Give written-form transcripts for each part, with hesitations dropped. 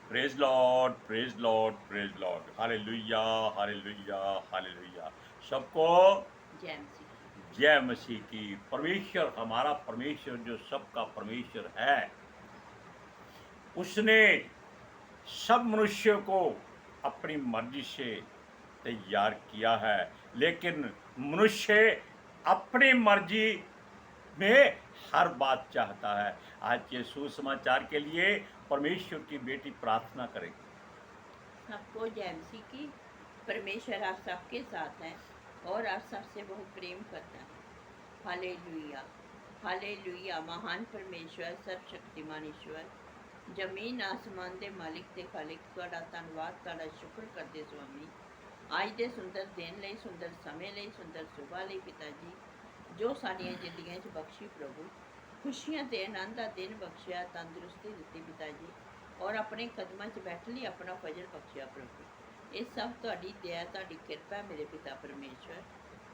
Praise Lord, praise Lord, praise Lord, hallelujah, hallelujah, hallelujah. सबको जय मसीह की। जय मसीह की। परमेश्वर, हमारा परमेश्वर जो सबका परमेश्वर है, उसने सब मनुष्य को अपनी मर्जी से तैयार किया है, लेकिन मनुष्य अपनी मर्जी में हर बात चाहता है। आज के सुसमाचार के लिए परमेश्वर की बेटी प्रार्थना करेगी। सबको जय मसीह की। परमेश्वर आप सबके साथ है और आप सबसे बहुत प्रेम करता है। Hallelujah, hallelujah. महान परमेश्वर, सर्वशक्तिमान ईश्वर, जमीन आसमान दे मालिक ते खालिक, तुहाडा धन्नवाद, तुहाडा शुक्र करदे स्वामी। आज दे सुंदर दिन लई, सुंदर समय लई, सुंदर सुबह लई पिता जी, जो साडियां जिंदगियां च बख्शी प्रभु। खुशियां ते आनंद दा दिन बख्शिया, तंदुरुस्ती दित्ती पिता जी, और अपने कदमां 'ਚ बैठण ਲਈ अपना फजल बख्शिया प्रभु। ਇਹ ਸਭ ਤੁਹਾਡੀ ਦਇਆ, ਤੁਹਾਡੀ ਕਿਰਪਾ ਹੈ ਮੇਰੇ ਪਿਤਾ ਪਰਮੇਸ਼ਵਰ।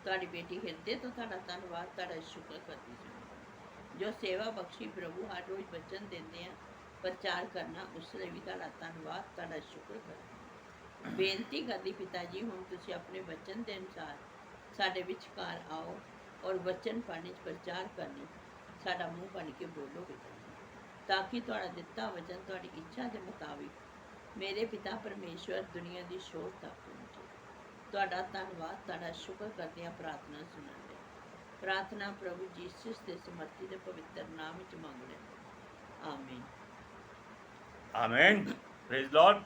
ਤੁਹਾਡੀ ਬੇਟੀ ਹਿਰਦੇ ਤੋਂ ਤੁਹਾਡਾ ਧੰਨਵਾਦ, ਤੁਹਾਡਾ ਸ਼ੁਕਰ ਕਰਦੀ ਹਾਂ। ਜੋ ਸੇਵਾ ਬਖਸ਼ੀ ਪ੍ਰਭੂ, ਹਰ ਰੋਜ਼ ਬਚਨ ਦਿੰਦੇ ਆ ਪ੍ਰਚਾਰ ਕਰਨਾ, ਉਸ ਲਈ ਵੀ ਤੁਹਾਡਾ ਧੰਨਵਾਦ, ਤੁਹਾਡਾ ਸ਼ੁਕਰ ਕਰਦੀ। ਬੇਨਤੀ ਕਰਦੀ ਪਿਤਾ ਜੀ, ਹੁਣ ਤੁਸੀਂ ਆਪਣੇ ਬਚਨ ਦੇ ਅਨੁਸਾਰ ਸਾਡੇ ਵਿਚਕਾਰ ਆਓ ਔਰ ਵਚਨ ਪੜ੍ਹਨੇ 'ਚ ਪ੍ਰਚਾਰ ਕਰਨੀ ਸਾਡਾ ਮੂੰਹ ਬਣ ਕੇ ਬੋਲੋ ਪਿਤਾ ਜੀ, ਤਾਂ ਕਿ ਤੁਹਾਡਾ ਦਿੱਤਾ ਵਚਨ ਤੁਹਾਡੀ ਇੱਛਾ ਦੇ ਮੁਤਾबिक मेरे पिता परमेश्वर दुनिया की शोर तक पहुँचे। ਤੁਹਾਡਾ ਧੰਨਵਾਦ, ਤੁਹਾਡਾ ਸ਼ੁਕਰ ਕਰਦੇ ਹਾਂ ਪ੍ਰਾਰਥਨਾ ਸੁਣਨ ਲਈ। प्रार्थना प्रभु जीसस के समर्थी के पवित्र नाम ਵਿੱਚ ਮੰਗ ਲੈਂਦੇ। आमीन, आमीन। Praise Lord.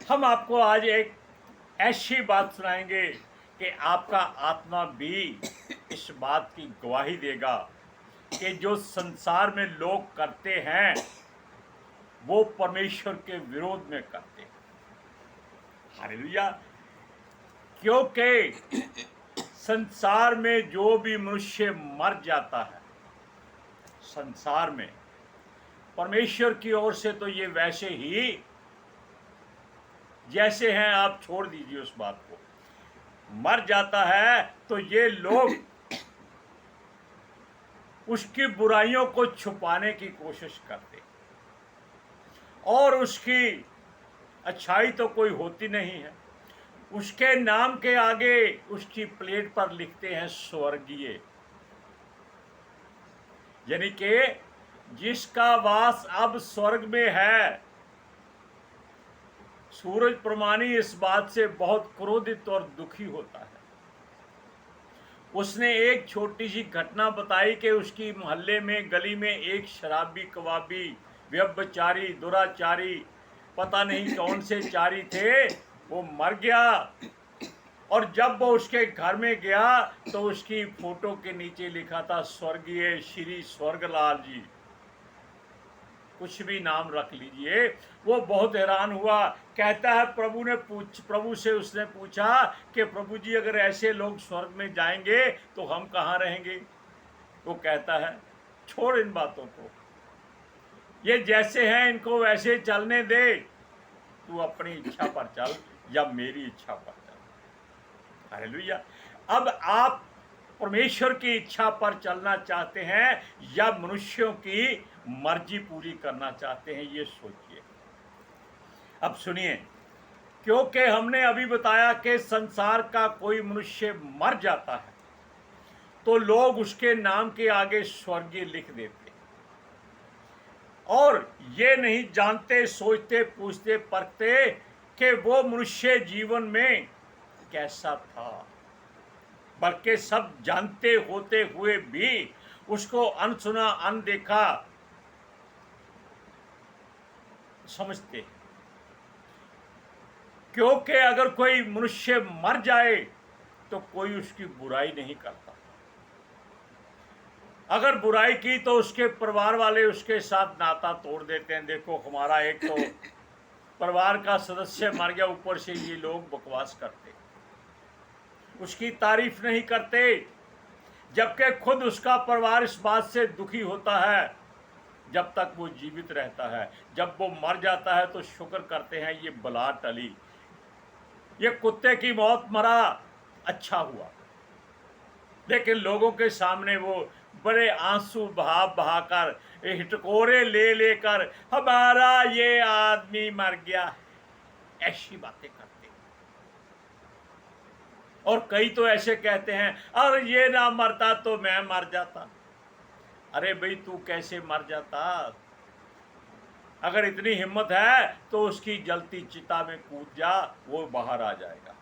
हम आपको आज एक ऐसी बात सुनाएंगे कि आपका आत्मा भी इस बात की गवाही देगा कि जो संसार में लोग करते हैं वो परमेश्वर के विरोध में करते हैं। हालेलुया। क्योंकि संसार में जो भी मनुष्य मर जाता है, संसार में परमेश्वर की ओर से तो ये वैसे ही जैसे हैं, आप छोड़ दीजिए उस बात को, मर जाता है तो ये लोग उसकी बुराइयों को छुपाने की कोशिश करते और उसकी अच्छाई तो कोई होती नहीं है। उसके नाम के आगे उसकी प्लेट पर लिखते हैं स्वर्गीय, यानी कि जिसका वास अब स्वर्ग में है। सूरज प्रमाणी इस बात से बहुत क्रोधित और दुखी होता है। उसने एक छोटी सी घटना बताई कि उसकी मोहल्ले में, गली में एक शराबी, कबाबी, व्यभिचारी, दुराचारी, पता नहीं कौन से चारी थे, वो मर गया। और जब वो उसके घर में गया तो उसकी फोटो के नीचे लिखा था स्वर्गीय श्री स्वर्गलाल जी, कुछ भी नाम रख लीजिए। वो बहुत हैरान हुआ। कहता है प्रभु से उसने पूछा कि प्रभु जी, अगर ऐसे लोग स्वर्ग में जाएंगे तो हम कहाँ रहेंगे? वो कहता है छोड़ इन बातों को, ये जैसे हैं इनको वैसे चलने दे, तू अपनी इच्छा पर चल या मेरी इच्छा पर चल। हालेलुया। अब आप परमेश्वर की इच्छा पर चलना चाहते हैं या मनुष्यों की मर्जी पूरी करना चाहते हैं, ये सोचिए। अब सुनिए, क्योंकि हमने अभी बताया कि संसार का कोई मनुष्य मर जाता है तो लोग उसके नाम के आगे स्वर्गीय लिख देते और ये नहीं जानते, सोचते, पूछते, परखते कि वो मनुष्य जीवन में कैसा था, बल्कि सब जानते होते हुए भी उसको अनसुना, अनदेखा समझते। क्योंकि अगर कोई मनुष्य मर जाए तो कोई उसकी बुराई नहीं करता। अगर बुराई की तो उसके परिवार वाले उसके साथ नाता तोड़ देते हैं। देखो, हमारा एक तो परिवार का सदस्य मर गया, ऊपर से ये लोग बकवास करते, उसकी तारीफ नहीं करते, जबकि खुद उसका परिवार इस बात से दुखी होता है जब तक वो जीवित रहता है। जब वो मर जाता है तो शुक्र करते हैं ये बला टली, ये कुत्ते की मौत मरा, अच्छा हुआ। लेकिन लोगों के सामने वो बड़े आंसू बहा बहाकर, हिटकोरे ले लेकर, हमारा ये आदमी मर गया, ऐसी बातें करते हैं। और कई तो ऐसे कहते हैं, अरे ये ना मरता तो मैं मर जाता। अरे भाई तू कैसे मर जाता? अगर इतनी हिम्मत है तो उसकी जलती चिता में कूद जा, वो बाहर आ जाएगा।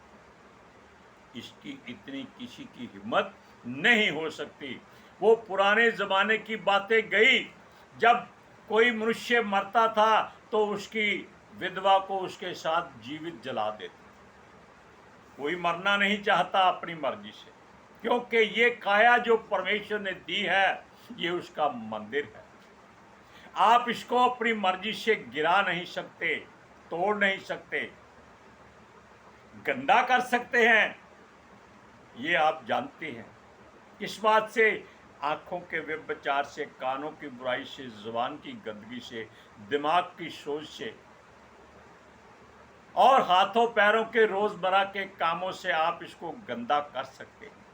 इसकी इतनी किसी की हिम्मत नहीं हो सकती। वो पुराने जमाने की बातें गई, जब कोई मनुष्य मरता था तो उसकी विधवा को उसके साथ जीवित जला देते। कोई मरना नहीं चाहता अपनी मर्जी से, क्योंकि ये काया जो परमेश्वर ने दी है, ये उसका मंदिर है। आप इसको अपनी मर्जी से गिरा नहीं सकते, तोड़ नहीं सकते, गंदा कर सकते हैं, ये आप जानते हैं। किस बात से? आंखों के व्यभिचार से, कानों की बुराई से, जुबान की गंदगी से, दिमाग की सोच से और हाथों पैरों के रोजमर्रा के कामों से आप इसको गंदा कर सकते हैं।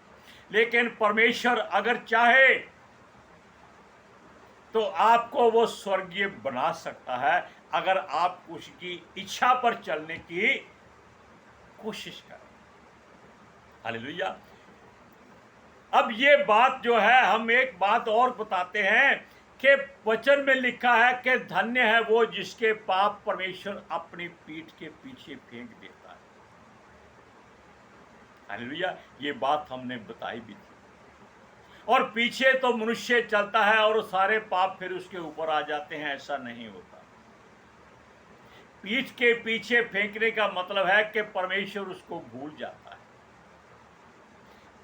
लेकिन परमेश्वर अगर चाहे तो आपको वो स्वर्गीय बना सकता है, अगर आप उसकी इच्छा पर चलने की कोशिश करें। हालेलुया। अब ये बात जो है, हम एक बात और बताते हैं कि वचन में लिखा है कि धन्य है वो जिसके पाप परमेश्वर अपनी पीठ के पीछे फेंक देता है। हालेलुया। ये बात हमने बताई भी थी। और पीछे तो मनुष्य चलता है और सारे पाप फिर उसके ऊपर आ जाते हैं, ऐसा नहीं होता। पीठ के पीछे फेंकने का मतलब है कि परमेश्वर उसको भूल जाता है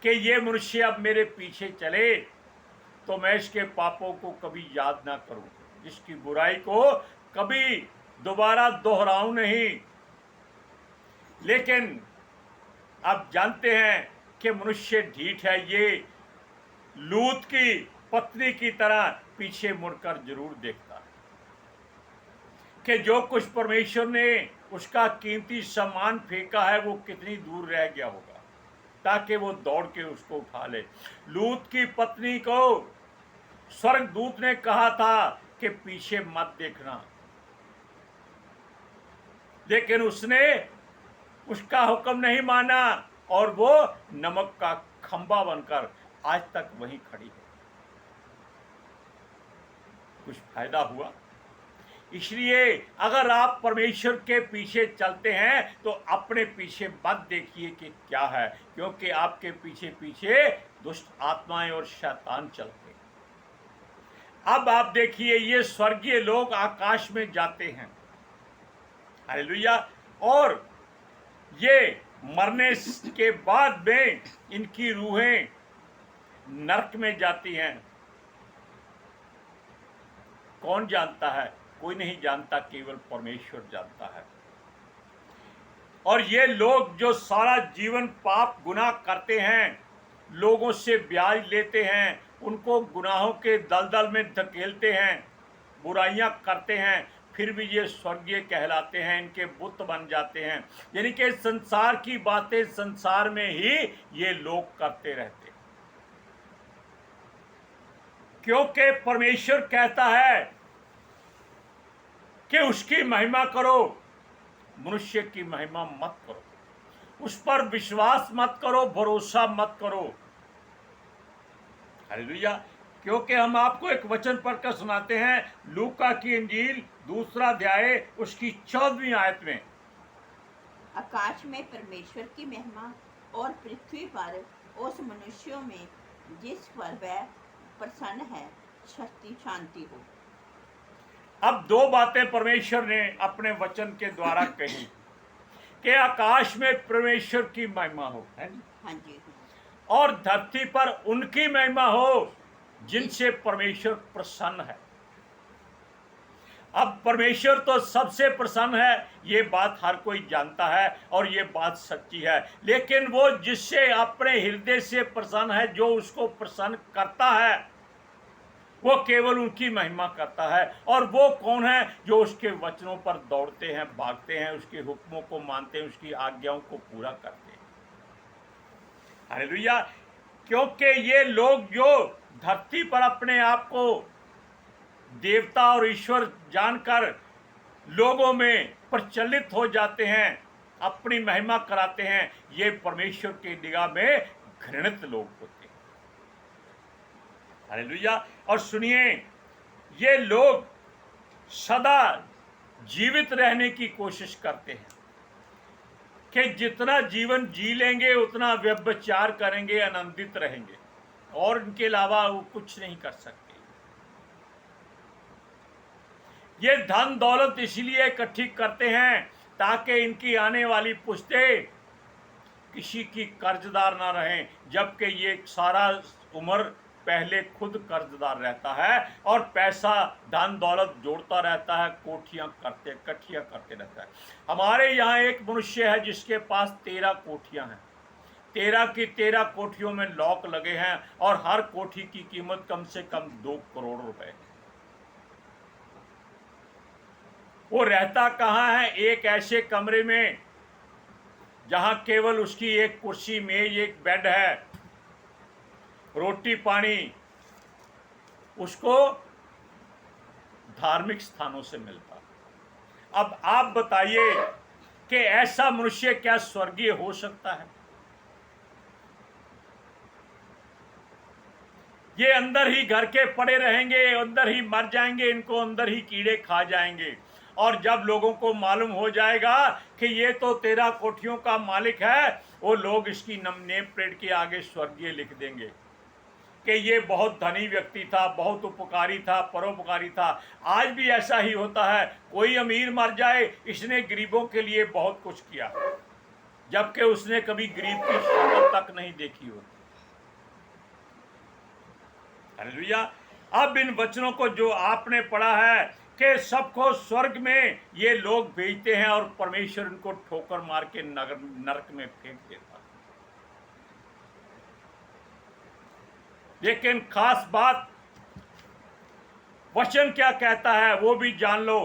कि ये मनुष्य अब मेरे पीछे चले तो मैं इसके पापों को कभी याद ना करूं, इसकी बुराई को कभी दोबारा दोहराऊं नहीं। लेकिन आप जानते हैं कि मनुष्य ढीठ है, ये लूत की पत्नी की तरह पीछे मुड़कर जरूर देखता है कि जो कुछ परमेश्वर ने उसका कीमती सामान फेंका है वो कितनी दूर रह गया होगा, ताकि वो दौड़ के उसको उठा ले। लूत की पत्नी को स्वर्गदूत ने कहा था कि पीछे मत देखना, लेकिन उसने उसका हुक्म नहीं माना और वो नमक का खंबा बनकर आज तक वहीं खड़ी है। कुछ फायदा हुआ? इसलिए अगर आप परमेश्वर के पीछे चलते हैं तो अपने पीछे मत देखिए कि क्या है, क्योंकि आपके पीछे पीछे दुष्ट आत्माएं और शैतान चलते हैं। अब आप देखिए, ये स्वर्गीय लोग आकाश में जाते हैं। हालेलुया। और ये मरने के बाद में इनकी रूहें नरक में जाती हैं। कौन जानता है? कोई नहीं जानता, केवल परमेश्वर जानता है। और ये लोग जो सारा जीवन पाप गुनाह करते हैं, लोगों से ब्याज लेते हैं, उनको गुनाहों के दलदल में धकेलते हैं, बुराइयां करते हैं, फिर भी ये स्वर्गीय कहलाते हैं, इनके बुत बन जाते हैं। यानी कि संसार की बातें संसार में ही ये लोग करते रहते हैं, क्योंकि परमेश्वर कहता है कि उसकी महिमा करो, मनुष्य की महिमा मत करो, उस पर विश्वास मत करो, भरोसा मत करो। हालेलुया। क्योंकि हम आपको एक वचन पढ़कर सुनाते हैं, लूका की इंजील 2 अध्याय उसकी 14वीं आयत में, आकाश में परमेश्वर की महिमा और पृथ्वी पर उस मनुष्यों में जिस पर वह प्रसन्न है शांति हो। अब 2 बातें परमेश्वर ने अपने वचन के द्वारा कही कि आकाश में परमेश्वर की महिमा हो, है ना? हाँ जी। और धरती पर उनकी महिमा हो जिनसे परमेश्वर प्रसन्न है। अब परमेश्वर तो सबसे प्रसन्न है, ये बात हर कोई जानता है और ये बात सच्ची है। लेकिन वो जिससे अपने हृदय से प्रसन्न है, जो उसको प्रसन्न करता है, वो केवल उनकी महिमा करता है। और वो कौन है? जो उसके वचनों पर दौड़ते हैं, भागते हैं, उसके हुक्मों को मानते हैं, उसकी आज्ञाओं को पूरा करते हैं। हालेलुया। क्योंकि ये लोग जो धरती पर अपने आप को देवता और ईश्वर जानकर लोगों में प्रचलित हो जाते हैं, अपनी महिमा कराते हैं, ये परमेश्वर की निगाह में घृणित लोग होते हैं। हालेलुया। और सुनिए, ये लोग सदा जीवित रहने की कोशिश करते हैं कि जितना जीवन जी लेंगे उतना व्यभिचार करेंगे, आनंदित रहेंगे, और इनके अलावा वो कुछ नहीं कर सकते। ये धन दौलत इसलिए इकट्ठी करते हैं ताकि इनकी आने वाली पुश्तें किसी की कर्जदार ना रहें, जबकि ये सारा उम्र पहले खुद कर्जदार रहता है और पैसा धन दौलत जोड़ता रहता है, कोठियां करते इकट्ठियां करते रहता है। हमारे यहाँ एक मनुष्य है जिसके पास 13 कोठियां हैं। 13 की 13 कोठियों में लॉक लगे हैं और हर कोठी की कीमत कम से कम 2 करोड़ रुपए है। वो रहता कहाँ है? एक ऐसे कमरे में जहां केवल उसकी एक कुर्सी, मेज, एक बेड है, रोटी पानी उसको धार्मिक स्थानों से मिलता। अब आप बताइए कि ऐसा मनुष्य क्या स्वर्गीय हो सकता है? ये अंदर ही घर के पड़े रहेंगे, अंदर ही मर जाएंगे, इनको अंदर ही कीड़े खा जाएंगे। और जब लोगों को मालूम हो जाएगा कि ये तो 13 कोठियों का मालिक है, वो लोग इसकी नेम प्लेट के आगे स्वर्गीय लिख देंगे कि ये बहुत धनी व्यक्ति था, बहुत उपकारी था, परोपकारी था। आज भी ऐसा ही होता है, कोई अमीर मर जाए, इसने गरीबों के लिए बहुत कुछ किया, जबकि उसने कभी गरीब की शक्ल तक नहीं देखी होती। हालेलुया। अब इन वचनों को जो आपने पढ़ा है कि सबको स्वर्ग में ये लोग भेजते हैं और परमेश्वर इनको ठोकर मार के नरक में फेंक देता। लेकिन खास बात वचन क्या कहता है वो भी जान लो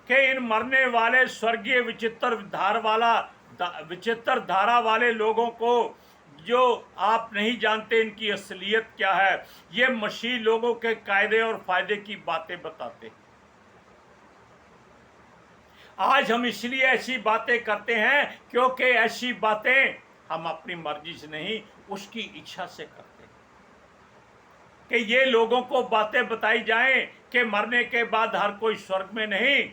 कि इन मरने वाले स्वर्गीय विचित्र धारा वाले लोगों को, जो आप नहीं जानते इनकी असलियत क्या है, ये मसीह लोगों के कायदे और फायदे की बातें बताते हैं। आज हम इसलिए ऐसी बातें करते हैं क्योंकि ऐसी बातें हम अपनी मर्जी से नहीं, उसकी इच्छा से करते हैं कि ये लोगों को बातें बताई जाएं कि मरने के बाद हर कोई स्वर्ग में नहीं,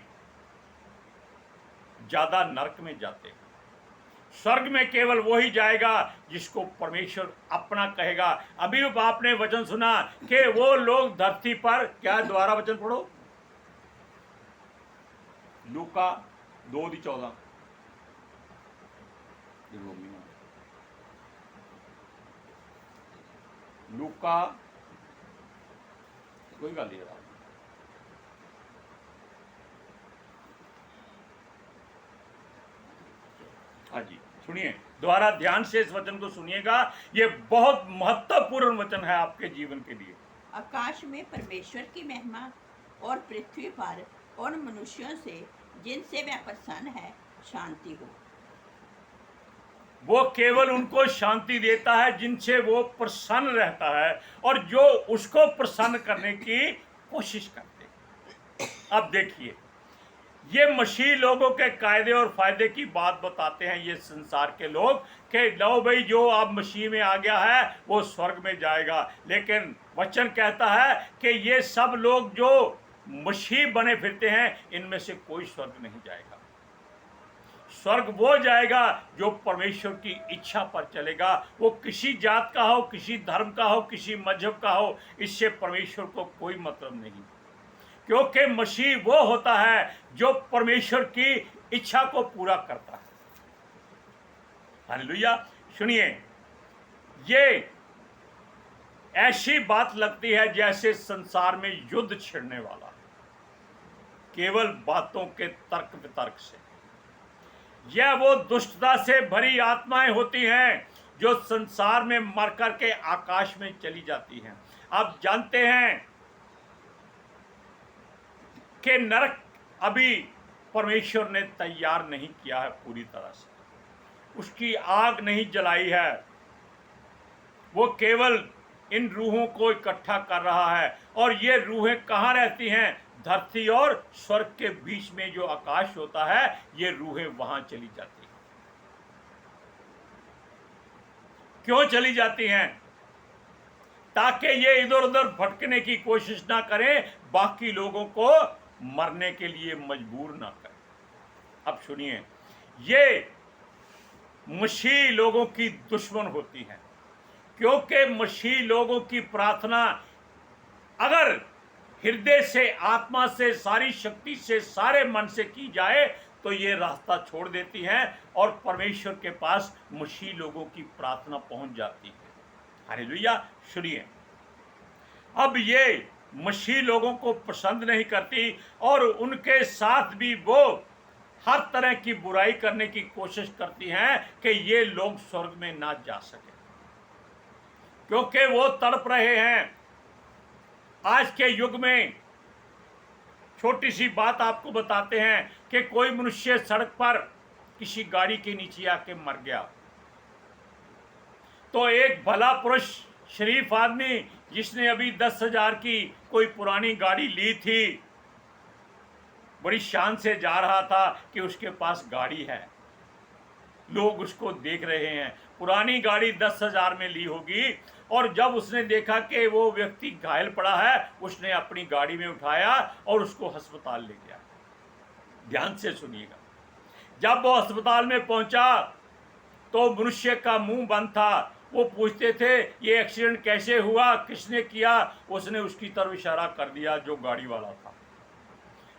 ज्यादा नरक में जाते हैं। स्वर्ग में केवल वो ही जाएगा जिसको परमेश्वर अपना कहेगा। अभी आपने वचन सुना कि वो लोग धरती पर, क्या द्वारा वचन पढ़ो, लूका 2:14। लूका कोई गल नहीं, हाँ जी सुनिए, दोबारा ध्यान से इस वचन को सुनिएगा, ये बहुत महत्वपूर्ण वचन है आपके जीवन के लिए। आकाश में परमेश्वर की महिमा और पृथ्वी पर उन मनुष्यों से जिनसे वह प्रसन्न है शांति हो। वो केवल उनको शांति देता है जिनसे वो प्रसन्न रहता है और जो उसको प्रसन्न करने की कोशिश करते हैं। अब देखिए, ये मसीह लोगों के कायदे और फायदे की बात बताते हैं ये संसार के लोग कि लो भाई, जो अब मसीह में आ गया है वो स्वर्ग में जाएगा। लेकिन वचन कहता है कि ये सब लोग जो मसीह बने फिरते हैं, इनमें से कोई स्वर्ग नहीं जाएगा। स्वर्ग वो जाएगा जो परमेश्वर की इच्छा पर चलेगा। वो किसी जात का हो, किसी धर्म का हो, किसी मजहब का हो, इससे परमेश्वर को कोई मतलब नहीं, क्योंकि मसीह वो होता है जो परमेश्वर की इच्छा को पूरा करता है। हालेलुया। सुनिए, ये ऐसी बात लगती है जैसे संसार में युद्ध छिड़ने वाला है, केवल बातों के तर्क वितर्क से। यह वो दुष्टता से भरी आत्माएं होती हैं जो संसार में मर कर के आकाश में चली जाती हैं। आप जानते हैं कि नरक अभी परमेश्वर ने तैयार नहीं किया है पूरी तरह से, उसकी आग नहीं जलाई है। वो केवल इन रूहों को इकट्ठा कर रहा है। और ये रूहें कहाँ रहती हैं? धरती और स्वर्ग के बीच में जो आकाश होता है, ये रूहें वहां चली जाती हैं। क्यों चली जाती हैं? ताकि ये इधर उधर भटकने की कोशिश ना करें, बाकी लोगों को मरने के लिए मजबूर ना करें। अब सुनिए, ये मसीह लोगों की दुश्मन होती हैं, क्योंकि मसीह लोगों की प्रार्थना अगर हृदय से, आत्मा से, सारी शक्ति से, सारे मन से की जाए तो ये रास्ता छोड़ देती हैं और परमेश्वर के पास मसीह लोगों की प्रार्थना पहुंच जाती है। हालेलुया। सुनिए, अब ये मसीह लोगों को पसंद नहीं करती और उनके साथ भी वो हर तरह की बुराई करने की कोशिश करती हैं कि ये लोग स्वर्ग में ना जा सके, क्योंकि वो तड़प रहे हैं। आज के युग में छोटी सी बात आपको बताते हैं कि कोई मनुष्य सड़क पर किसी गाड़ी के नीचे आके मर गया, तो एक भला पुरुष, शरीफ आदमी, जिसने अभी 10,000 की कोई पुरानी गाड़ी ली थी, बड़ी शान से जा रहा था कि उसके पास गाड़ी है, लोग उसको देख रहे हैं। पुरानी गाड़ी 10,000 में ली होगी, और जब उसने देखा कि वो व्यक्ति घायल पड़ा है, उसने अपनी गाड़ी में उठाया और उसको अस्पताल ले गया। ध्यान से सुनिएगा, जब वो अस्पताल में पहुंचा तो मनुष्य का मुंह बंद था। वो पूछते थे, ये एक्सीडेंट कैसे हुआ, किसने किया? उसने उसकी तरफ इशारा कर दिया जो गाड़ी वाला था,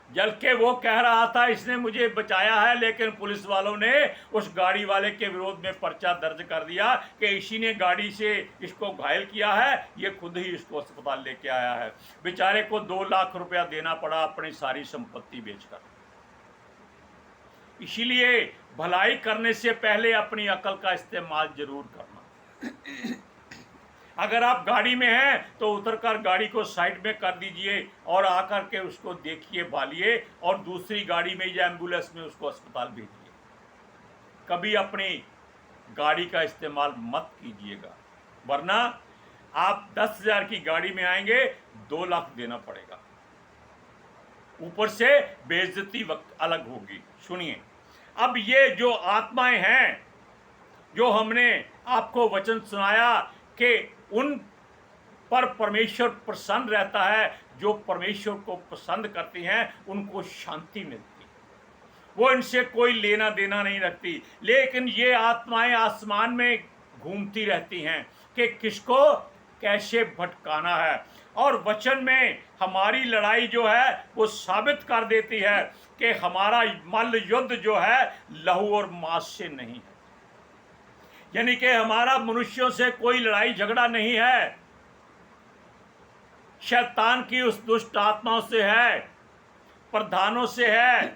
जबकि वो कह रहा था इसने मुझे बचाया है, लेकिन पुलिस वालों ने उस गाड़ी वाले के विरोध में पर्चा दर्ज कर दिया कि इसी ने गाड़ी से इसको घायल किया है, ये खुद ही इसको अस्पताल लेके आया है। बेचारे को 2 लाख रुपया देना पड़ा अपनी सारी संपत्ति बेचकर। इसीलिए भलाई करने से पहले अपनी अकल का इस्तेमाल जरूर करना। अगर आप गाड़ी में हैं तो उतरकर गाड़ी को साइड में कर दीजिए और आकर के उसको देखिए, भालिए, और दूसरी गाड़ी में या एम्बुलेंस में उसको अस्पताल भेजिए। कभी अपनी गाड़ी का इस्तेमाल मत कीजिएगा, वरना आप 10,000 की गाड़ी में आएंगे, 2 लाख देना पड़ेगा, ऊपर से बेइज्जती वक्त अलग होगी। सुनिए, अब ये जो आत्माएं हैं, जो हमने आपको वचन सुनाया कि उन पर परमेश्वर प्रसन्न रहता है, जो परमेश्वर को पसंद करती हैं उनको शांति मिलती है, वो इनसे कोई लेना देना नहीं रखती। लेकिन ये आत्माएं आसमान में घूमती रहती हैं कि किसको कैसे भटकाना है, और वचन में हमारी लड़ाई जो है वो साबित कर देती है कि हमारा मल्ल युद्ध जो है लहू और मांस से नहीं है, यानी कि हमारा मनुष्यों से कोई लड़ाई झगड़ा नहीं है, शैतान की उस दुष्ट आत्माओं से है, प्रधानों से है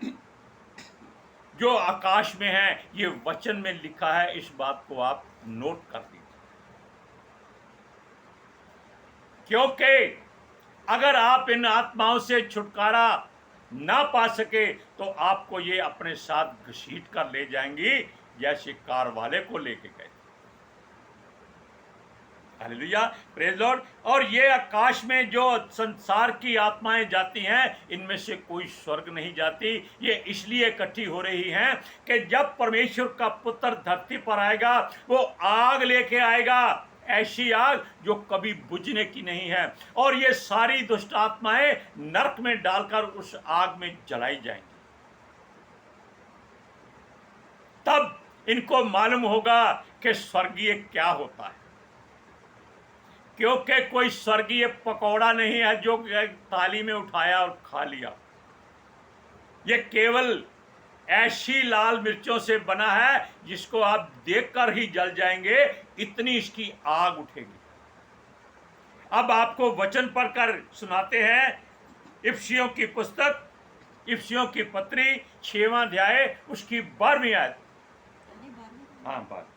जो आकाश में है। ये वचन में लिखा है, इस बात को आप नोट कर दीजिए, क्योंकि अगर आप इन आत्माओं से छुटकारा ना पा सके तो आपको ये अपने साथ घसीट कर ले जाएंगी, जैसे कार वाले को लेके गए। Hallelujah, praise Lord. और ये आकाश में जो संसार की आत्माएं जाती हैं, इनमें से कोई स्वर्ग नहीं जाती। ये इसलिए इकट्ठी हो रही हैं कि जब परमेश्वर का पुत्र धरती पर आएगा, वो आग लेके आएगा, ऐसी आग जो कभी बुझने की नहीं है, और ये सारी दुष्ट आत्माएं नरक में डालकर उस आग में जलाई जाएंगी। तब इनको मालूम होगा कि स्वर्गीय क्या होता है, क्योंकि कोई स्वर्गीय पकौड़ा नहीं है जो थाली में उठाया और खा लिया। ये केवल ऐसी लाल मिर्चों से बना है जिसको आप देखकर ही जल जाएंगे, इतनी इसकी आग उठेगी। अब आपको वचन पढ़कर सुनाते हैं, इफिसियों की पुस्तक, इफिसियों की पत्री 6वां अध्याय, उसकी 12वीं आयत। हाँ, बात।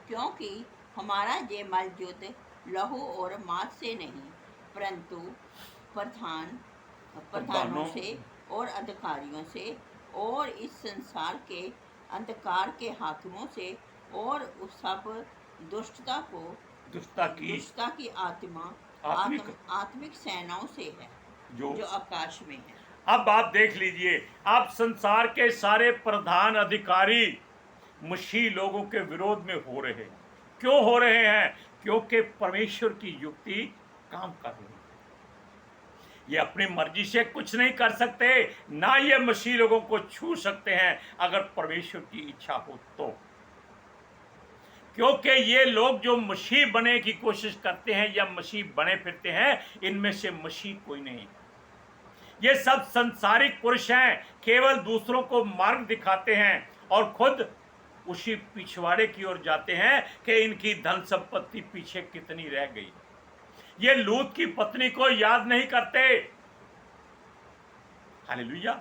क्योंकि हमारा ये मल युद्ध लहू और मांस से नहीं, परंतु प्रधानों से और अधिकारियों से और इस संसार के अंधकार के हाकिमों से और उस सब दुष्टता को दुष्टता की आत्मिक सेनाओं से है जो आकाश में है। अब आप देख लीजिए, अब संसार के सारे प्रधान अधिकारी मसीह लोगों के विरोध में हो रहे हैं। क्यों हो रहे हैं? क्योंकि परमेश्वर की युक्ति काम कर रही है। ये अपनी मर्जी से कुछ नहीं कर सकते, ना ये मसीह लोगों को छू सकते हैं अगर परमेश्वर की इच्छा हो तो। क्योंकि ये लोग जो मसीह बने की कोशिश करते हैं या मसीह बने फिरते हैं, इनमें से मसीह कोई नहीं। ये सब संसारिक पुरुष हैं, केवल दूसरों को मार्ग दिखाते हैं और खुद उसी पिछवाड़े की ओर जाते हैं कि इनकी धन संपत्ति पीछे कितनी रह गई। ये लूत की पत्नी को याद नहीं करते। हालेलुया।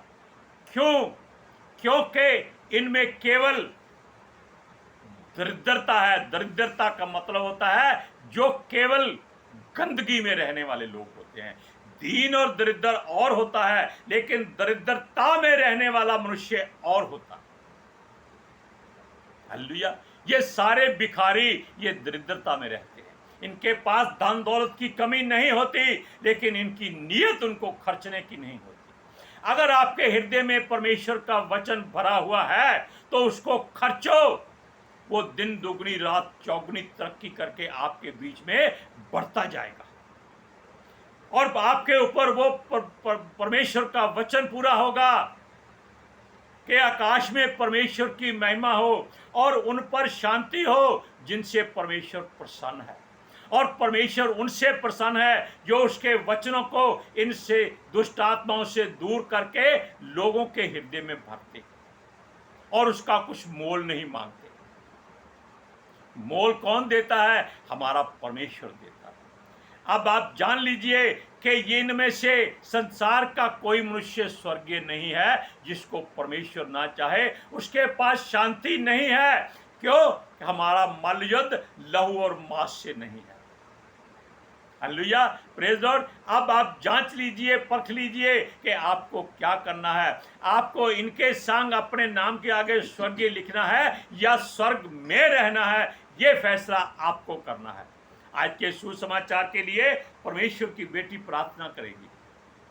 क्यों? क्योंकि इनमें केवल दरिद्रता है। दरिद्रता का मतलब होता है जो केवल गंदगी में रहने वाले लोग होते हैं। दीन और दरिद्र और होता है, लेकिन दरिद्रता में रहने वाला मनुष्य और होता है। हालेलुया। ये सारे भिखारी ये दरिद्रता में रहते हैं। इनके पास धन दौलत की कमी नहीं होती, लेकिन इनकी नीयत उनको खर्चने की नहीं होती। अगर आपके हृदय में परमेश्वर का वचन भरा हुआ है तो उसको खर्चो। वो दिन दुगनी रात चौगुनी तरक्की करके आपके बीच में बढ़ता जाएगा और आपके ऊपर वो परमेश्वर का वचन पूरा होगा कि आकाश में परमेश्वर की महिमा हो और उन पर शांति हो जिनसे परमेश्वर प्रसन्न है। और परमेश्वर उनसे प्रसन्न है जो उसके वचनों को इनसे दुष्ट आत्माओं से दूर करके लोगों के हृदय में भरते और उसका कुछ मोल नहीं मांगते। मोल कौन देता है? हमारा परमेश्वर देता है। अब आप जान लीजिए कि इनमें से संसार का कोई मनुष्य स्वर्गीय नहीं है जिसको परमेश्वर ना चाहे। उसके पास शांति नहीं है। क्यों? हमारा मल युद्ध लहू और मांस से नहीं है। Hallelujah, praise Lord. अब आप जांच लीजिए, परख लीजिए कि आपको क्या करना है। आपको इनके संग अपने नाम के आगे स्वर्गीय लिखना है या स्वर्ग में रहना है, ये फैसला आपको करना है। आज के सुसमाचार के लिए परमेश्वर की बेटी प्रार्थना करेगी।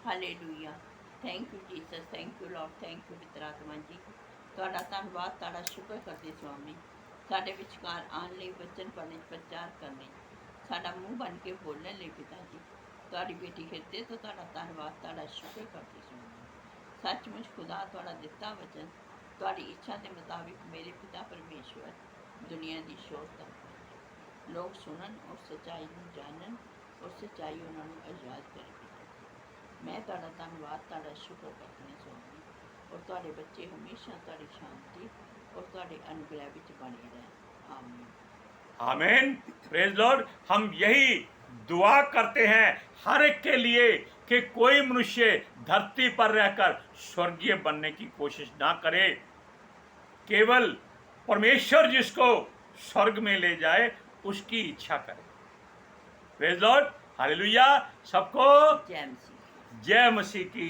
Hallelujah. Thank you Jesus, thank you Lord, thank you पवित्र आत्मा जी। ਤੁਹਾਡਾ ਧੰਨਵਾਦ, ਤੁਹਾਡਾ ਸ਼ੁਕਰ ਕਰਦੇ स्वामी। ਸਾਡੇ ਵਿਚਕਾਰ ਆਉਣ ਲਈ, ਵਚਨ ਪੜ੍ਹਨ, ਪ੍ਰਚਾਰ ਕਰਨ ਲਈ, ਸਾਡਾ ਮੂੰਹ ਬਣ ਕੇ ਬੋਲਣ ਲਈ ਪਿਤਾ ਜੀ। ਤੁਹਾਡੀ ਬੇਟੀ ਹਿਰਦੇ ਤੋਂ ਤੁਹਾਡਾ ਧੰਨਵਾਦ, ਤੁਹਾਡਾ ਸ਼ੁਕਰ ਕਰਦੇ स्वामी। सचमुच खुदा ਤੁਹਾਡਾ ਦਿੱਤਾ ਵਚਨ ਤੁਹਾਡੀ ਇੱਛਾ ਦੇ ਮੁਤਾबिक ਮੇਰੇ ਪਿਤਾ ਪਰਮੇਸ਼ਵਰ ਦੁਨੀਆ ਦੀ ਸ਼ੋਰ ਕਰਦਾ ਹੈ। ਲੋਕ ਸੁਣਨ ਔਰ ਸੱਚਾਈ ਨੂੰ ਜਾਣਨ ਔਰ ਸੱਚਾਈ ਉਹਨਾਂ ਨੂੰ ਆਜ਼ਾਦ ਕਰੇ। ਮੈਂ ਤੁਹਾਡਾ ਧੰਨਵਾਦ, ਤੁਹਾਡਾ ਸ਼ੁਕਰ ਕਰਦੀ ਹਾਂ स्वामी। और ਤੁਹਾਡੇ ਬੱਚੇ हमेशा ਤੁਹਾਡੀ शांति और ਤੁਹਾਡੇ अनुग्रह ਵਿੱਚ बने रहें। आमीन। आमीन। Praise Lord. हम यही दुआ करते हैं हर एक के लिए कि कोई मनुष्य धरती पर रहकर स्वर्गीय बनने की कोशिश ना करे। केवल परमेश्वर जिसको स्वर्ग में ले जाए उसकी इच्छा करे। Praise Lord. हालेलुया। सबको जय मसीह। जय मसीह की।